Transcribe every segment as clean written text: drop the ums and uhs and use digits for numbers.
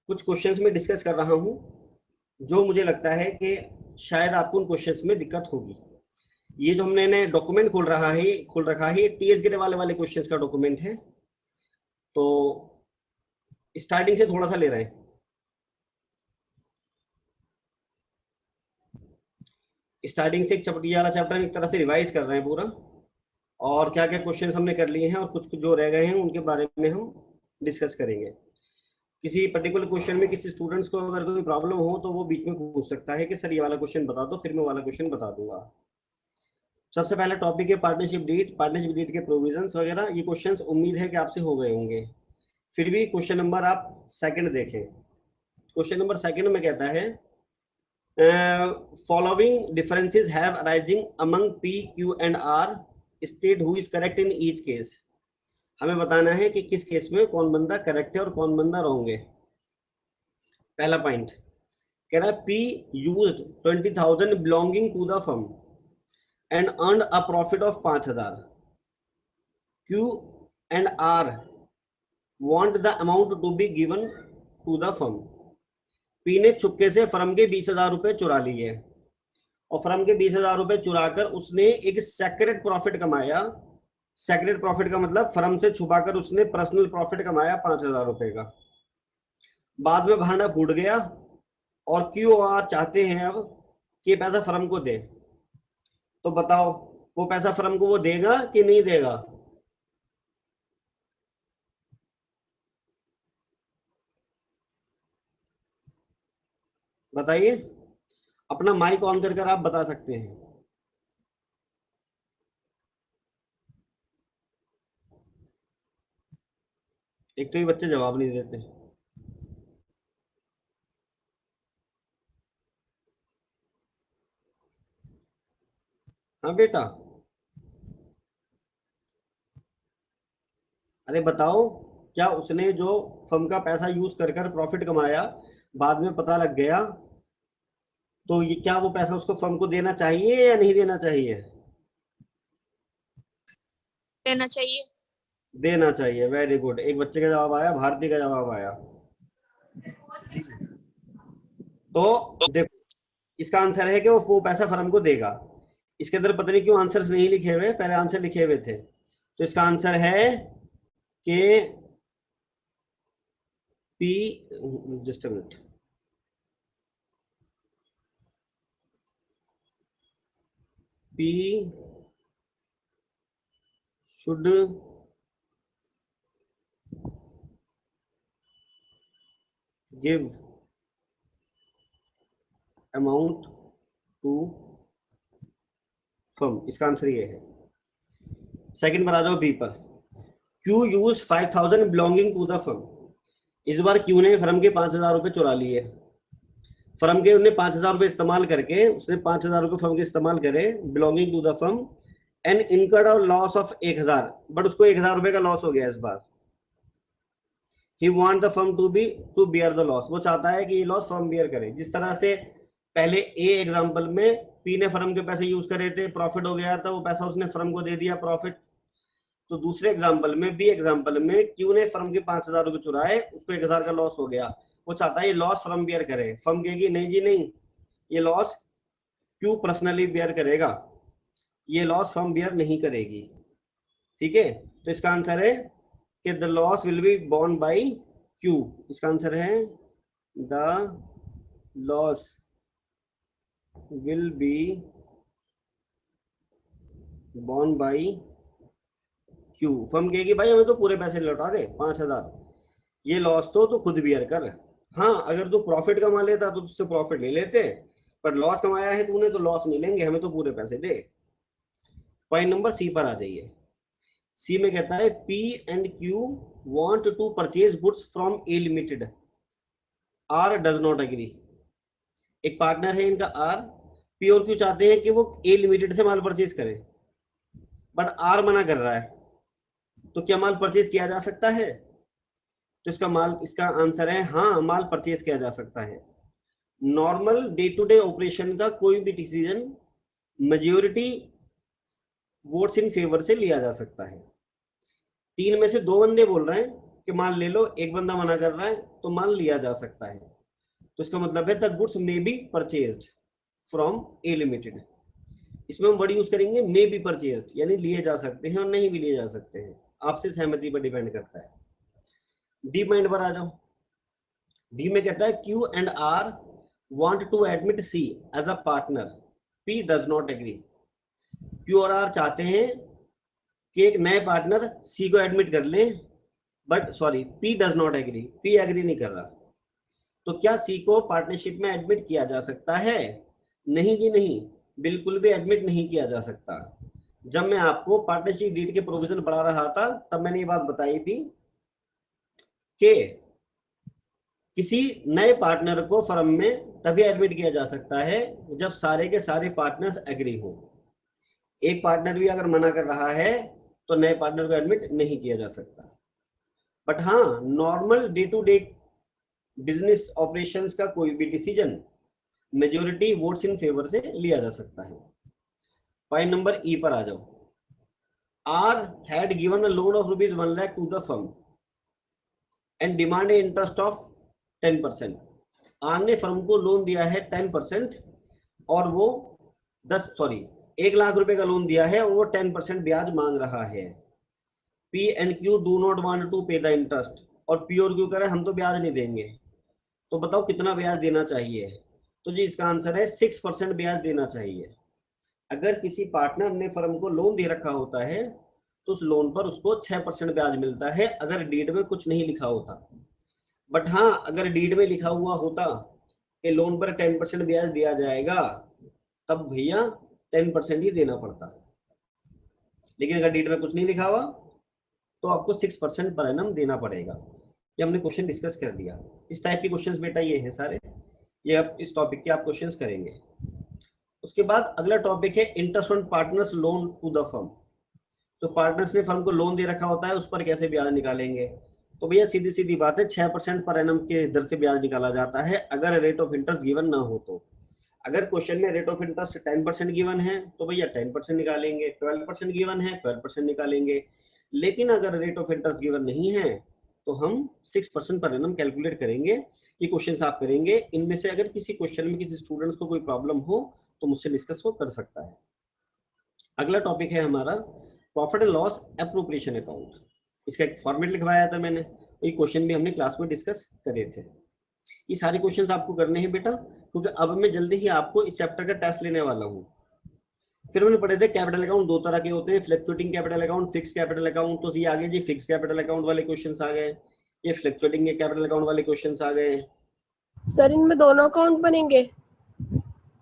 कुछ क्वेश्चंस में डिस्कस कर रहा हूं जो मुझे लगता है कि शायद आपको उन क्वेश्चंस में दिक्कत होगी। ये जो हमने डॉक्यूमेंट खोल रखा है टीएस गिरे वाले क्वेश्चंस का डॉक्यूमेंट है। तो स्टार्टिंग से थोड़ा सा ले रहे हैं। स्टार्टिंग से ये वाला चैप्टर एक तरह से रिवाइज कर रहे हैं पूरा, और क्या क्या क्वेश्चंस हमने कर लिए हैं और कुछ कुछ जो रह गए हैं उनके बारे में हम डिस्कस करेंगे। किसी पर्टिकुलर क्वेश्चन में किसी स्टूडेंट्स को अगर कोई प्रॉब्लम हो तो वो बीच में पूछ सकता है कि सर ये वाला क्वेश्चन बता दो, फिर मैं वाला क्वेश्चन बता दूंगा। सबसे पहला टॉपिक है पार्टनरशिप डीड के प्रोविजंस वगैरह। ये क्वेश्चंस उम्मीद है कि आपसे हो गए होंगे, फिर भी क्वेश्चन नंबर आप सेकंड देखें। क्वेश्चन नंबर सेकंड में कहता है following differences have arising among P Q and R, state who is correct in each case. हमें बताना है कि किस केस में कौन बंदा करेक्ट है और कौन बंदा रॉन्ग है। पहला पॉइंट कह रहा है P used 20,000 belonging to the firm and earned a profit of 5,000. Q and R want the amount to be given to the firm. P ने चुपके से फर्म के 20,000 रुपए चुरा लिए और फर्म के 20,000 रुपए चुराकर उसने एक सेक्रेट प्रॉफिट कमाया। सेक्रेट प्रॉफिट का मतलब फर्म से छुपाकर उसने पर्सनल प्रॉफिट कमाया 5,000 रुपए का। बाद में भांडा फूट गया और क्यू आर चाहते हैं अब कि पैसा फर्म को दे। तो बताओ वो पैसा फर्म को वो देगा कि नहीं देगा? बताइए, अपना माइक ऑन कर आप बता सकते हैं। एक तो ये बच्चे जवाब नहीं देते। हाँ बेटा, अरे बताओ, क्या उसने जो फर्म का पैसा यूज कर प्रॉफिट कमाया बाद में पता लग गया तो ये क्या वो पैसा उसको फर्म को देना चाहिए या नहीं देना चाहिए? देना चाहिए। देना चाहिए। वेरी गुड, एक बच्चे का जवाब आया, भारती का जवाब आया। तो देखो, इसका आंसर है कि वो पैसा फर्म को देगा। इसके अंदर पता नहीं क्यों आंसर्स नहीं लिखे हुए, पहले आंसर लिखे हुए थे। तो इसका आंसर है कि P, just a minute, P should give amount to firm. इसका आंसर ये है। सेकंड पर आ जाओ, बी पर। Q use 5,000 belonging to the firm. इस बार क्यू ने फर्म के 5,000 रुपए चुरा लिए। फर्म के उन्हें 5,000 रुपए इस्तेमाल करके उसने 5,000 रुपए फर्म के इस्तेमाल करे belonging to the firm and incurred a loss of 1,000, but उसको 1,000 रुपए का लॉस हो गया इस बार। He want the firm to bear the loss. वो चाहता है कि ये लॉस फर्म बियर करे। जिस तरह से पहले ए एग्जांपल में पी ने फर्म के पैसे यूज करे थे, प्रॉफिट हो गया था, वो पैसा उसने फर्म को दे दिया प्रॉफिट। तो दूसरे एग्जांपल में, बी एग्जांपल में, क्यू ने फर्म के 5,000 रुपए चुराए, उसको 1,000 का लॉस हो गया। वो चाहता है ये लॉस फर्म बियर करे। फर्म कहेगी नहीं जी नहीं, ये लॉस क्यू पर्सनली बियर करेगा, ये लॉस फर्म बियर नहीं करेगी। ठीक है, तो इसका आंसर है कि the loss will be borne by Q. इसका आंसर है the loss will be borne by Q. Firm कहेगी भाई हमें तो पूरे पैसे लौटा दे 5,000, ये लॉस तो खुद बियर कर। हाँ, अगर तू प्रॉफिट कमा लेता तो तुझसे प्रॉफिट ले लेते, पर लॉस कमाया है तूने तो लॉस नहीं लेंगे, हमें तो पूरे पैसे दे। पॉइंट नंबर सी पर आ जाइए। सी में कहता है P and Q want to purchase goods from A limited, R does not agree. एक पार्टनर है इनका आर, पी और क्यू चाहते हैं कि वो ए लिमिटेड से माल परचेज करें, बट आर मना कर रहा है। तो क्या माल परचेज किया जा सकता है? तो इसका आंसर है हाँ, माल परचेज किया जा सकता है। Normal day to day operation का कोई भी decision majority votes in favour से लिया जा सकता है। तीन में से दो बंदे बोल रहे हैं कि मान ले लो एक बंदा मना कर रहा है तो मान लिया जा सकता है। तो इसका मतलब है the goods may be purchased from A limited. इसमें हम वर्ड यूज करेंगे मे बी परचेज्ड, यानी लिए जा सकते हैं और नहीं भी लिए जा सकते हैं, आपसे सहमति पर डिपेंड करता है। डी पॉइंट पर आ जाओ। डी में कहता है Q and R want to admit C as a partner, P does not agree. Q और आर चाहते हैं कि एक नए पार्टनर सी को एडमिट कर लें, but sorry P does not agree, P agree नहीं कर रहा। तो क्या सी को पार्टनरशिप में एडमिट किया जा सकता है? नहीं जी नहीं, बिल्कुल भी एडमिट नहीं किया जा सकता। जब मैं आपको पार्टनरशिप डीड के प्रोविजन पढ़ा रहा था तब मैंने ये बात बताई थी कि किसी नए पार्टनर को फर्म में तभी एडमिट किया जा सकता है जब सारे के सारे पार्टनर्स एग्री हो। एक पार्टनर भी अगर मना कर रहा है तो नए पार्टनर को एडमिट नहीं किया जा सकता। बट हाँ, normal day to day business operations का कोई भी decision majority votes in favour से लिया जा सकता है। पॉइंट नंबर ई पर आ जाओ। R had given a loan of ₹1 lakh to the firm and demand interest of 10%। R ने फर्म को लोन दिया है 10% और वो 1 लाख रुपए का लोन दिया है और वो 10% ब्याज मांग रहा है। P and Q do not want to pay the interest, और पी और क्यू कह रहे हैं हम तो ब्याज नहीं देंगे। तो बताओ कितना ब्याज देना चाहिए? तो जी इसका आंसर है 6% ब्याज देना चाहिए। अगर किसी पार्टनर ने फर्म को लोन दे रखा होता है तो उस लोन पर उसको 6% ब्याज मिलता है अगर डीड में कुछ नहीं लिखा होता। बट हाँ, अगर डीड में लिखा हुआ होता कि लोन पर 10% ब्याज दिया जाएगा तब भैया 10% ही देना पड़ता। लेकिन अगर डीड में कुछ नहीं लिखा हुआ तो आपको 6% पर एनम देना पड़ेगा। ये हमने क्वेश्चन डिस्कस कर दिया। इस टाइप के क्वेश्चंस बेटा ये हैं सारे, ये आप इस टॉपिक के आप क्वेश्चंस करेंगे। उसके बाद अगला टॉपिक है interest on partners loan to the firm. तो पार्टनर्स ने फर्म को लोन दे रखा होता है, उस पर कैसे ब्याज निकालेंगे? तो भैया सीधी सीधी बात है, 6% पर एनम के दर से ब्याज निकाला जाता है अगर रेट ऑफ इंटरेस्ट गिवन ना हो तो। अगर क्वेश्चन में रेट ऑफ इंटरेस्ट 10% गिवन है तो भैया 10% निकालेंगे, 12% गिवन है 12% निकालेंगे। लेकिन अगर रेट ऑफ इंटरेस्ट गिवन नहीं है तो हम 6% पर एनम कैलकुलेट करेंगे। ये क्वेश्चन आप करेंगे। इनमें से अगर किसी क्वेश्चन में किसी स्टूडेंट्स को कोई प्रॉब्लम हो तो मुझसे डिस्कस वो कर सकता है। अगला टॉपिक है हमारा profit and loss appropriation account. इसका एक फॉर्मेट लिखवाया था मैंने, ये क्वेश्चन भी हमने क्लास में डिस्कस करे थे। ये सारे क्वेश्चंस आपको करने हैं बेटा, क्योंकि अब मैं जल्दी ही आपको इस चैप्टर का टेस्ट लेने वाला हूँ। फिर मैंने पढ़े थे कैपिटल अकाउंट दो तरह के होते हैं, fluctuating capital account, fix capital account. तो ये आगे जी फिक्स कैपिटल अकाउंट वाले क्वेश्चंस आ गए, ये फ्लक्चुएटिंग कैपिटल अकाउंट वाले क्वेश्चंस आ गए। सर इनमें दोनों अकाउंट बनेंगे?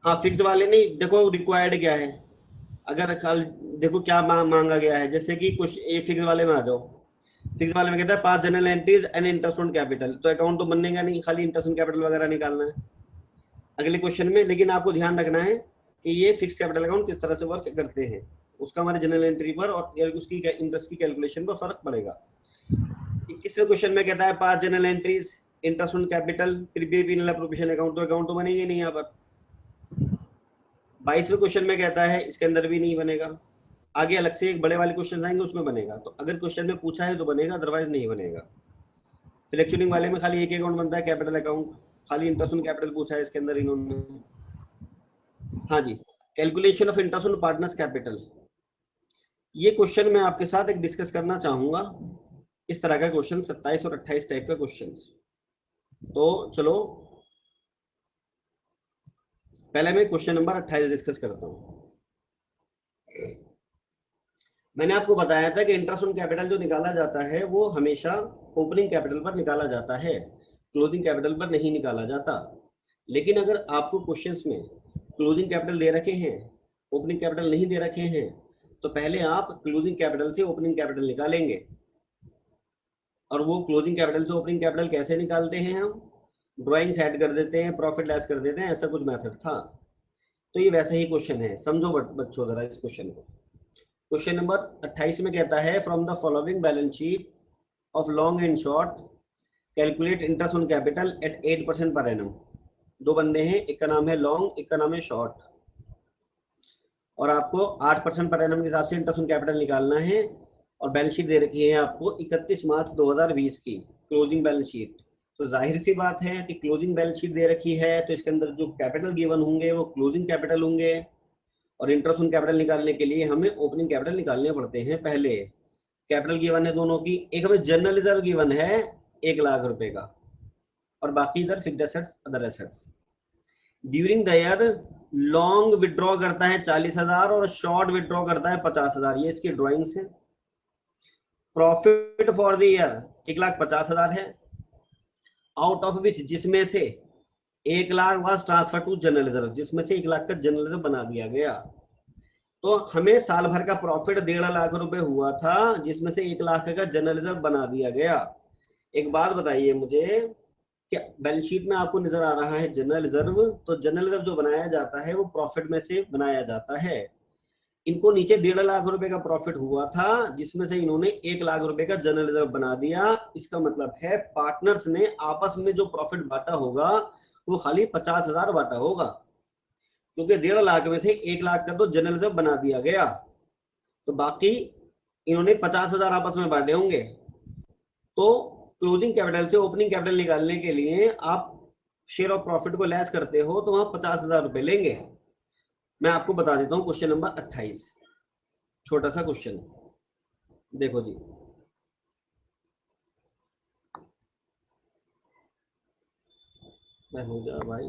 हाँ, फिक्स्ड वाले नहीं, देखो रिक्वायर्ड क्या है, अगर खाल देखो क्या मांगा गया है। जैसे कि कुछ ये फिक्स वाले में आ जाओ। फिक्स वाले में कहता है 5 general entries and interest on capital, तो अकाउंट तो बनेगा नहीं, खाली इंटरेस्ट ऑन कैपिटल वगैरह निकालना है अगले क्वेश्चन में। लेकिन आपको ध्यान रखना है कि ये फिक्स कैपिटल अकाउंट किस तरह से वर्क करते हैं, उसका हमारे जनरल एंट्री पर और उसकी इंटरेस्ट की कैलकुलेशन पर फर्क पड़ेगा। 21वें क्वेश्चन में कहता है 5 general entries, interest on capital, prepaid provision account, तो अकाउंट तो बनेंगे नहीं यहाँ पर। 22वें क्वेश्चन में कहता है इसके अंदर भी नहीं बनेगा। आगे अलग से एक बड़े वाले क्वेश्चन आएंगे उसमें बनेगा, तो अगर क्वेश्चन में पूछा है तो बनेगा, अदरवाइज नहीं बनेगा। फ्लक्चुएटिंग वाले में खाली एक अकाउंट बनता है कैपिटल अकाउंट, खाली इंटरेस्ट ऑन कैपिटल पूछा है इसके अंदर इन्होंने। हाँ जी, calculation of interest on partners capital, ये क्वेश्चन मैं आपके साथ एक डिस्कस करना चाहूंगा। इस तरह का क्वेश्चन 27 और 28 टाइप का क्वेश्चन। तो चलो पहले मैं क्वेश्चन नंबर 28 डिस्कस करता हूँ। मैंने आपको बताया था कि इंटरेस्ट ऑन कैपिटल जो निकाला जाता है वो हमेशा ओपनिंग कैपिटल पर निकाला जाता है, क्लोजिंग कैपिटल पर नहीं निकाला जाता। लेकिन अगर आपको क्वेश्चंस में क्लोजिंग कैपिटल दे रखे हैं, ओपनिंग कैपिटल नहीं दे रखे हैं, तो पहले आप क्लोजिंग कैपिटल से ओपनिंग कैपिटल निकालेंगे। और वो क्लोजिंग कैपिटल से ओपनिंग कैपिटल कैसे निकालते हैं? हम ड्राइंग सेट कर देते हैं, प्रॉफिट लेस कर देते हैं, ऐसा कुछ मेथड था। तो ये वैसा ही क्वेश्चन है, समझो बच्चों जरा इस क्वेश्चन को। क्वेश्चन नंबर 28 में कहता है from the following balance sheet of long and short calculate interest on capital eight 8% per annum. दो बंदे हैं, एक का नाम है लॉन्ग, एक का नाम है शॉर्ट, और आपको 8% पर एनम के हिसाब से इंटरेस्ट ऑन कैपिटल निकालना है। और बैलेंस शीट दे रखी है आपको 31 मार्च 2020 की क्लोजिंग बैलेंस शीट। तो जाहिर सी बात है कि क्लोजिंग बैलेंस शीट दे रखी है तो इसके अंदर जो कैपिटल गिवन होंगे वो क्लोजिंग कैपिटल होंगे, और इंटरेस्ट ऑन कैपिटल निकालने के लिए हमें ओपनिंग कैपिटल निकालने पड़ते हैं। पहले कैपिटल गिवन है दोनों की, एक हमें जनरल रिजर्व गिवन है 1 लाख रुपए का, और बाकी इधर fixed assets other assets. During the year long withdraw करता है 40,000 और शॉर्ट विड्रॉ करता है 50,000, ये इसकी ड्रॉइंग्स है। प्रॉफिट फॉर द ईयर 1,50,000 है, आउट ऑफ विच जिसमें से 1 lakh was transfer to general reserve, जिसमें से 1 लाख का जनरल रिजर्व बना दिया गया। तो हमें साल भर का प्रॉफिट 1.5 लाख रुपए हुआ था, जिसमें से 1 लाख का जनरल रिजर्व बना दिया गया। एक बात बताइए मुझे, क्या बैलेंस शीट में आपको नजर आ रहा है जनरल रिजर्व? तो जनरल रिजर्व जो बनाया जाता है वो प्रॉफिट में से बनाया जाता है। इनको नीचे 1.5 लाख रुपए का प्रॉफिट हुआ था, जिसमें से इन्होंने 1 लाख रुपए का जनरल रिजर्व बना दिया। इसका मतलब है पार्टनर्स ने आपस में जो प्रॉफिट बांटा होगा वो खाली 50,000 बांटा होगा, क्योंकि 1.5 लाख में से 1 लाख का तो जनरल रिजर्व बना दिया गया, तो बाकी इन्होंने 50,000 आपस में बांटे होंगे। तो क्लोजिंग कैपिटल से ओपनिंग कैपिटल निकालने के लिए आप शेयर ऑफ प्रॉफिट को लेस करते हो तो वहां 50,000 रुपए लेंगे। मैं आपको बता देता हूं क्वेश्चन नंबर 28, छोटा सा क्वेश्चन देखो जी। मैं हो गया भाई,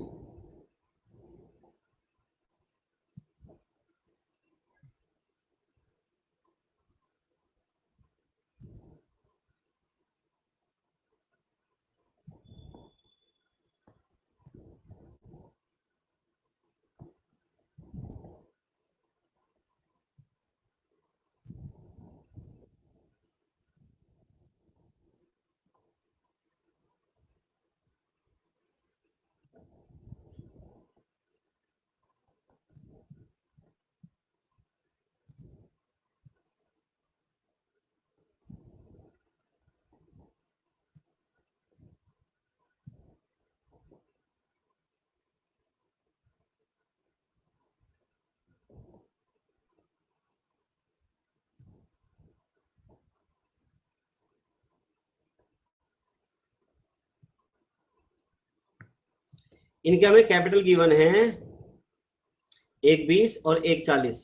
इनके हमें कैपिटल गिवन है 1,20 और 1,40।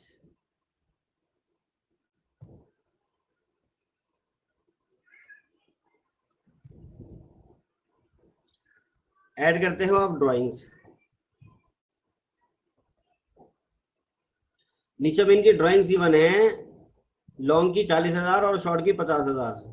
ऐड करते हो आप ड्राइंग्स, नीचे में इनकी ड्राइंग्स गिवन है, लॉन्ग की 40,000 और शॉर्ट की 50,000।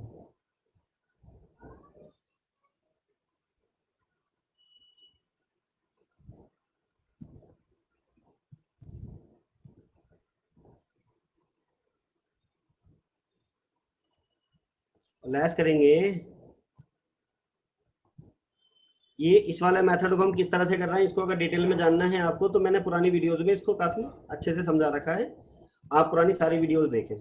लेस करेंगे, ये इस वाले मेथड को हम किस तरह से कर रहे हैं, इसको अगर डिटेल में जानना है आपको तो मैंने पुरानी वीडियोस में इसको काफी अच्छे से समझा रखा है, आप पुरानी सारी वीडियोस देखें।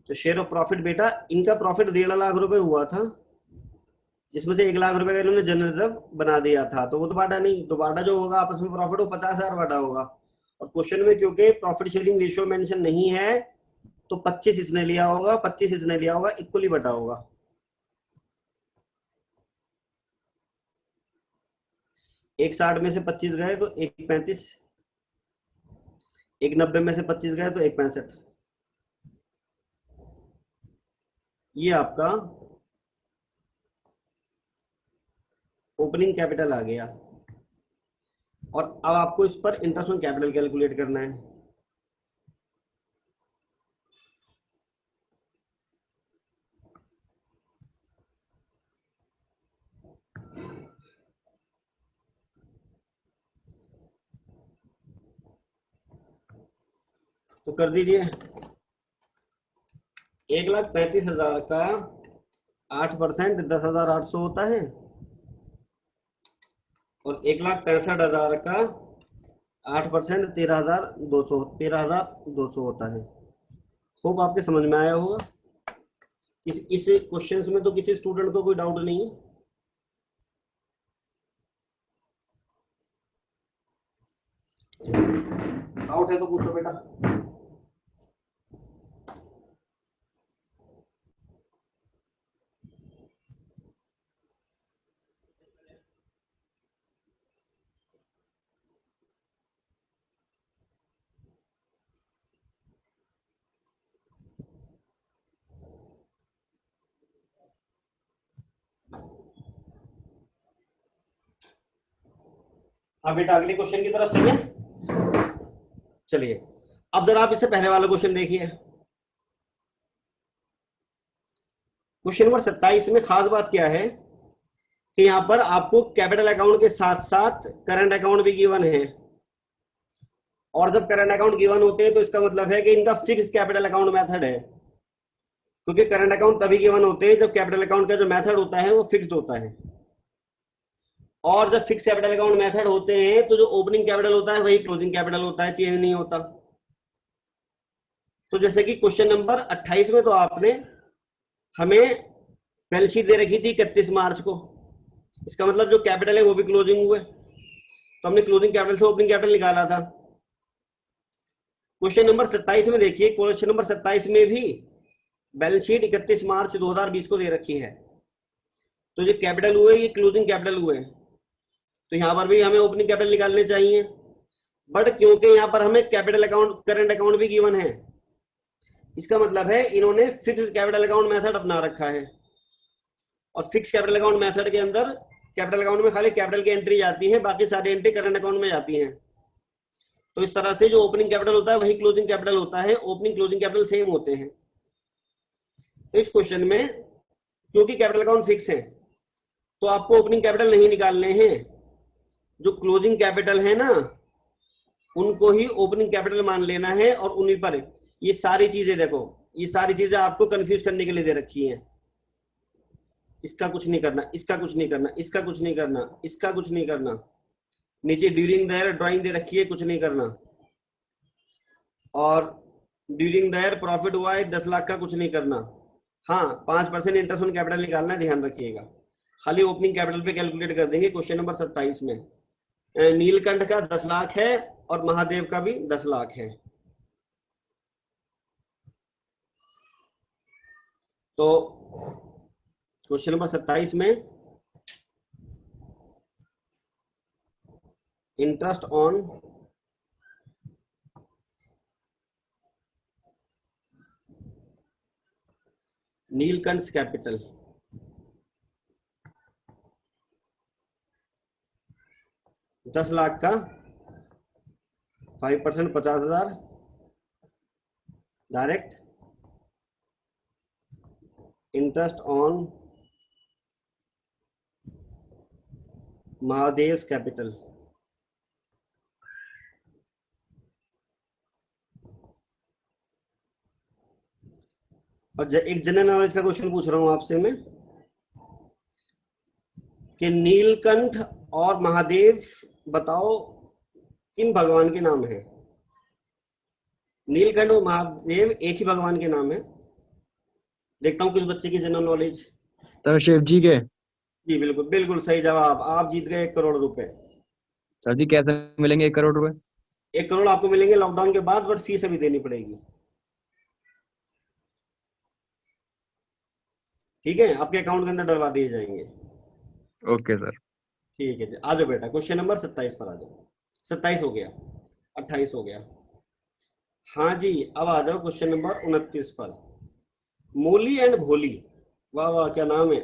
तो शेयर ऑफ प्रॉफिट बेटा, इनका प्रॉफिट 1.5 लाख रुपए हुआ था, जिसमें से 1 लाख रुपए का इन्होंने जनरल रिजर्व बना दिया था, तो वो तो बांटा नहीं, तो बांटा जो होगा आपस में प्रॉफिट वो 50,000 बांटा होगा। और क्वेश्चन में क्योंकि प्रॉफिट शेयरिंग रेशियो मेंशन नहीं है तो 25 इसने लिया होगा, 25 इसने लिया होगा, इक्वली बटा होगा। एक 60 में से 25 गए तो एक 35, एक 90 में से 25 गए तो एक 65। ये आपका ओपनिंग कैपिटल आ गया, और अब आपको इस पर इंटरेस्ट ऑन कैपिटल कैलकुलेट करना है। तो कर दीजिए, 1,35,000 का 8% 10,800 होता है, और 1,65,000 का 8% 13,200 होता है। होप आपके समझ में आया होगा। इस क्वेश्चन में तो किसी स्टूडेंट को कोई डाउट नहीं है? डाउट है तो पूछो बेटा। अब बेटा अगले क्वेश्चन की तरफ चलिए। चलिए अब जरा आप इससे पहले वाला क्वेश्चन देखिए। क्वेश्चन नंबर 27 में खास बात क्या है कि यहां पर आपको कैपिटल अकाउंट के साथ साथ करंट अकाउंट भी गिवन है, और जब करंट अकाउंट गिवन होते हैं तो इसका मतलब है कि इनका फिक्स्ड कैपिटल अकाउंट मेथड है, क्योंकि करंट अकाउंट तभी गिवन होते हैं जब कैपिटल अकाउंट का जो मेथड होता है वो फिक्स्ड होता है, और जब फिक्स कैपिटल अकाउंट मेथड होते हैं तो जो ओपनिंग कैपिटल होता है वही क्लोजिंग कैपिटल होता है, चेंज नहीं होता। तो जैसे कि क्वेश्चन नंबर 28 में तो आपने हमें बैलेंस शीट दे रखी थी 31 मार्च को, इसका मतलब जो कैपिटल है वो भी क्लोजिंग हुए, तो हमने क्लोजिंग कैपिटल से ओपनिंग कैपिटल निकाला था। क्वेश्चन नंबर 27 में देखिए, क्वेश्चन नंबर 27 में भी बैलेंस शीट 31 मार्च 2020 को दे रखी है, तो जो कैपिटल हुए ये क्लोजिंग कैपिटल हुए, तो यहां पर भी हमें ओपनिंग कैपिटल निकालने चाहिए, बट क्योंकि यहां पर हमें कैपिटल अकाउंट करंट अकाउंट भी गिवन है, इसका मतलब है इन्होंने फिक्स्ड कैपिटल अकाउंट मेथड अपना रखा है, और फिक्स कैपिटल अकाउंट मेथड के अंदर कैपिटल अकाउंट में खाली कैपिटल की एंट्री जाती है, बाकी सारी एंट्री करंट अकाउंट में जाती हैं। तो इस तरह से जो ओपनिंग कैपिटल होता है वही क्लोजिंग कैपिटल होता है, ओपनिंग क्लोजिंग कैपिटल सेम होते हैं। तो इस क्वेश्चन में क्योंकि कैपिटल अकाउंट फिक्स है तो आपको ओपनिंग कैपिटल नहीं निकालने हैं, जो क्लोजिंग कैपिटल है ना उनको ही ओपनिंग कैपिटल मान लेना है, और उन्हीं पर ये सारी चीजें देखो, ये सारी चीजें आपको कंफ्यूज करने के लिए दे रखी हैं। इसका कुछ नहीं करना, इसका कुछ नहीं करना, इसका कुछ नहीं करना, इसका कुछ नहीं करना, नीचे ड्यूरिंग देयर ड्राइंग दे रखी है, कुछ नहीं करना, और ड्यूरिंग देयर प्रॉफिट हुआ है 10 लाख का, कुछ नहीं करना। हाँ 5% इंटरेस्ट ऑन कैपिटल निकालना है, ध्यान रखिएगा। खाली ओपनिंग कैपिटल पे कैलकुलेट कर देंगे क्वेश्चन नंबर 27 में। नीलकंठ का 10 लाख है और महादेव का भी 10 लाख है। तो क्वेश्चन नंबर 27 में interest on Neelkanth capital 10 lakh का 5% 50,000 direct interest on Mahadev capital. और एक जनरल नॉलेज का क्वेश्चन पूछ रहा हूं आपसे मैं कि नीलकंठ और महादेव बताओ किन भगवान के नाम है? नीलकंठ और महादेव एक ही भगवान के नाम है। देखता हूं किस बच्चे की जनरल नॉलेज। सर शिव जी के। जी बिल्कुल बिल्कुल सही जवाब, आप जीत गए 1 करोड़ रुपए। सर जी कैसे मिलेंगे 1 करोड़ रुपए? 1 करोड़ आपको मिलेंगे लॉकडाउन के बाद, बट फीस अभी देनी पड़ेगी। ठीक है, आपके अकाउंट के अंदर डलवा दिए जाएंगे। Okay sir. ठीक है जी, आ जाओ बेटा क्वेश्चन नंबर 27 पर आ जाओ। 27 हो गया, 28 हो गया। हाँ जी, अब आ जाओ क्वेश्चन नंबर 29 पर। मोली एंड भोली, वाह वाह क्या नाम है,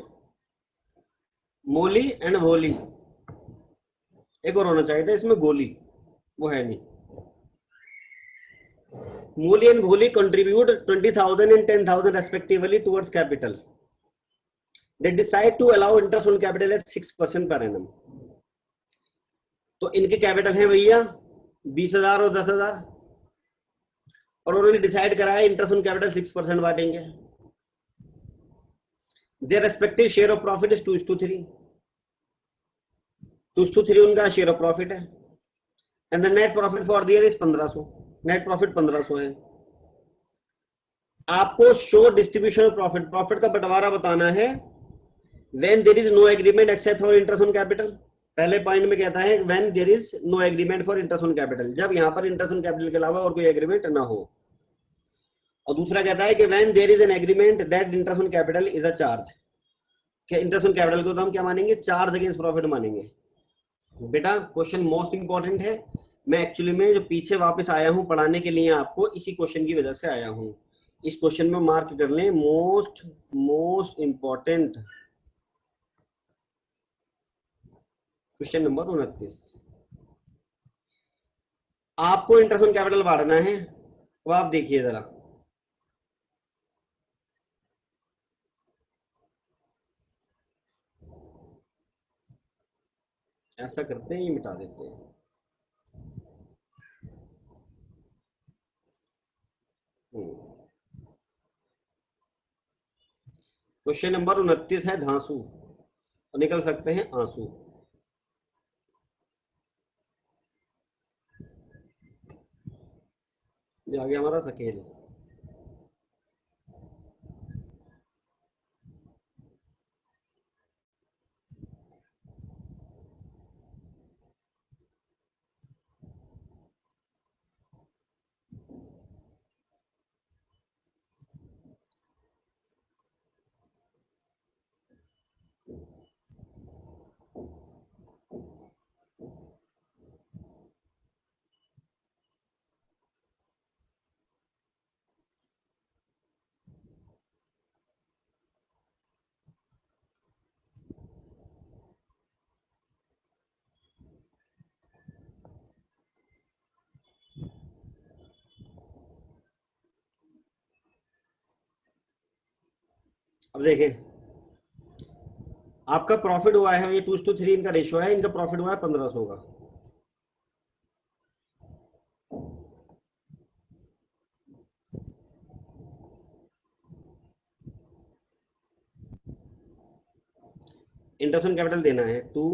मोली एंड भोली। एक और होना चाहिए था इसमें गोली, वो है नहीं। मोली एंड भोली contribute 20,000 and 10,000 respectively towards capital. They decide to allow interest on capital at 6% per annum. तो इनके कैपिटल है भैया 20,000 और 10,000, और उन्होंने डिसाइड करा है इंटरेस्ट ऑन कैपिटल 6% बांटेंगे। Their respective share of profit is 2:3। 2:3 उनका शेयर ऑफ प्रॉफिट है, and the net profit for the year is 1500। Net profit 1500 है। आपको show distribution of profit, profit का बंटवारा बताना है when there is no agreement except for interest on capital. पहले point में कहता है when there is no agreement for interest on capital, जब यहां पर इंटरेस्ट ऑन कैपिटल के अलावा और कोई एग्रीमेंट ना हो। और दूसरा कहता है कि when there is an agreement that interest on capital is a charge. क्या इंटरेस्ट ऑन कैपिटल को तो हम क्या मानेंगे, चार्ज अगेंस्ट प्रॉफिट मानेंगे। बेटा क्वेश्चन मोस्ट इंपॉर्टेंट है, मैं एक्चुअली में जो पीछे वापस आया हूं पढ़ाने के लिए आपको, इसी क्वेश्चन की वजह से आया हूं। इस क्वेश्चन में मार्क कर लें मोस्ट इंपॉर्टेंट क्वेश्चन नंबर 29। आपको इंटरेस्ट ऑन कैपिटल बढ़ाना है, वो आप देखिए जरा। ऐसा करते हैं, ये मिटा देते हैं। क्वेश्चन नंबर 29 है धांसू, और निकल सकते हैं आंसू। ये आ गया हमारा सकेल। अब देखें, आपका प्रॉफिट हुआ है, ये 2:3 इनका रेशियो है, इनका प्रॉफिट हुआ है 1500 का। इंटरेस्ट ऑन कैपिटल देना है 2,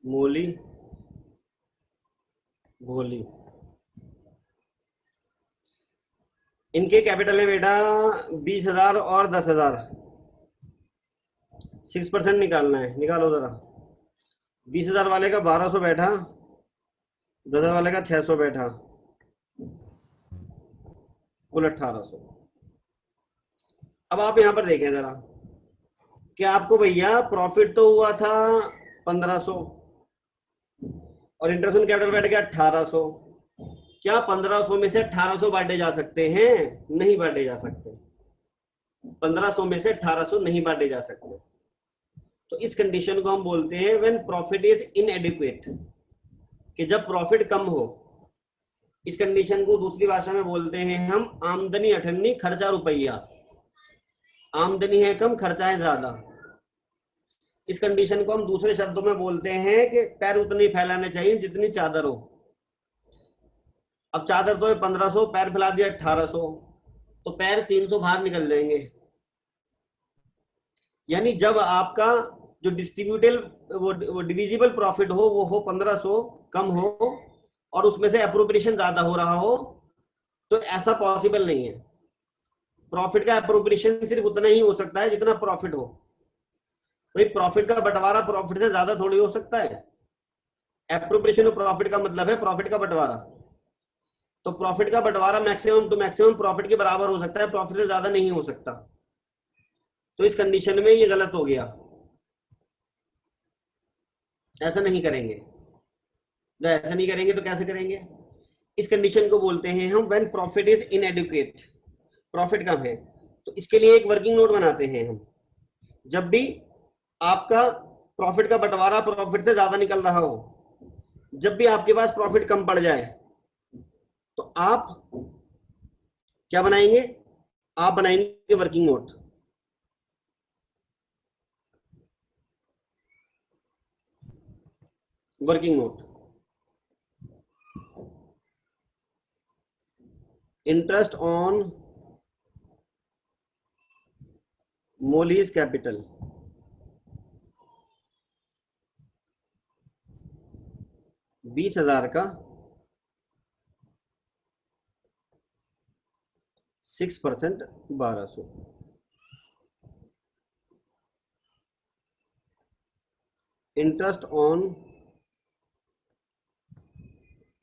मोली भोली। इनके कैपिटल है बेटा 20,000 और 10,000, 6% निकालना है, निकालो जरा। 20,000 वाले का 1200 बैठा, 10,000 वाले का 600 बैठा, कुल 1800। अब आप यहां पर देखें जरा कि आपको भैया प्रॉफिट तो हुआ था 1500 और इंटरेस्ट ऑन कैपिटल बैठ गया 1800। क्या 1500 में से 1800 बांटे जा सकते हैं? नहीं बांटे जा सकते। 1500 में से 1800 नहीं बांटे जा सकते। तो इस कंडीशन को हम बोलते हैं व्हेन प्रॉफिट इज इनएडिक्वेट, कि जब प्रॉफिट कम हो। इस कंडीशन को दूसरी भाषा में बोलते हैं हम आमदनी अठन्नी खर्चा रुपया। आमदनी है कम, खर्चा है ज्यादा। इस कंडीशन को हम दूसरे शब्दों में बोलते हैं कि पैर उतने ही फैलाने चाहिए जितनी चादर हो। अब चादर तो है 1500, पैर फैला दिया 1800, तो पैर 300 बाहर निकल जाएंगे। यानी जब आपका जो डिस्ट्रीब्यूटेबल वो डिविजिबल प्रॉफिट हो वो हो 1500 कम हो और उसमें से अप्रोप्रिएशन ज्यादा हो रहा हो, तो ऐसा पॉसिबल नहीं है। प्रॉफिट का अप्रोप्रिएशन सिर्फ उतना ही हो सकता है जितना प्रॉफिट हो। भाई प्रॉफिट का बंटवारा प्रॉफिट से ज्यादा थोड़ी हो सकता है। एप्रोप्रिएशन ऑफ प्रॉफिट का मतलब है प्रॉफिट का बंटवारा। तो प्रॉफिट का बंटवारा मैक्सिमम टू मैक्सिमम प्रॉफिट के बराबर हो सकता है, प्रॉफिट से ज्यादा नहीं हो सकता। तो इस कंडीशन में ये गलत हो गया, ऐसा नहीं करेंगे। जब ऐसा नहीं करेंगे तो कैसे करेंगे? इस कंडीशन को बोलते हैं हम when profit is inadequate, profit कम है। तो इसके लिए एक वर्किंग नोट बनाते हैं हम। जब भी आपका प्रॉफिट का बंटवारा प्रॉफिट से ज्यादा निकल रहा हो, जब भी आपके पास प्रॉफिट कम पड़ जाए, तो आप क्या बनाएंगे? आप बनाएंगे working note. Working note, interest on Mullis capital, $20,000 का 6% 1200। इंटरेस्ट ऑन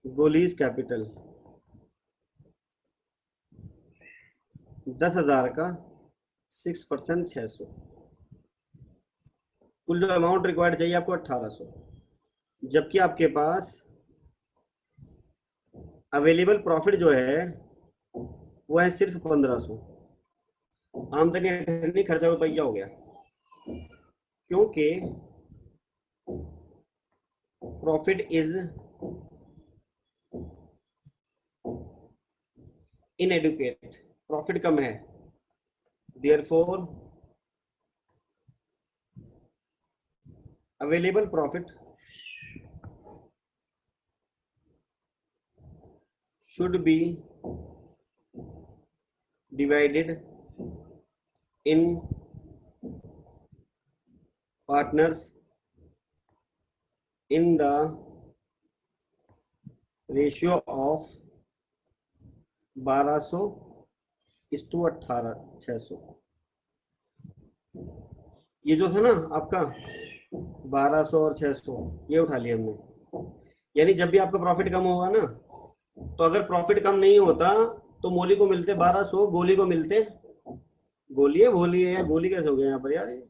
गोलीज कैपिटल 10,000 का 6% 600। कुल जो अमाउंट रिक्वायर्ड चाहिए आपको 1800, जबकि आपके पास अवेलेबल प्रॉफिट जो है वो है सिर्फ 1500। आमदनी अठन्नी, खर्चा रुपया हो गया, क्योंकि प्रॉफिट इज इनएडुकेट, प्रॉफिट कम है, therefore available profit should be divided in partners in the ratio of 1200:18,600। ये जो था ना आपका 1200 और 600, ये उठा लिया हमने। यानी जब भी आपका प्रॉफिट कम होगा ना, तो अगर प्रॉफिट कम नहीं होता तो मोली को मिलते 1200, गोली को मिलते, गोली है भोली है, या गोली कैसे हो गया यहाँ पर यार, ये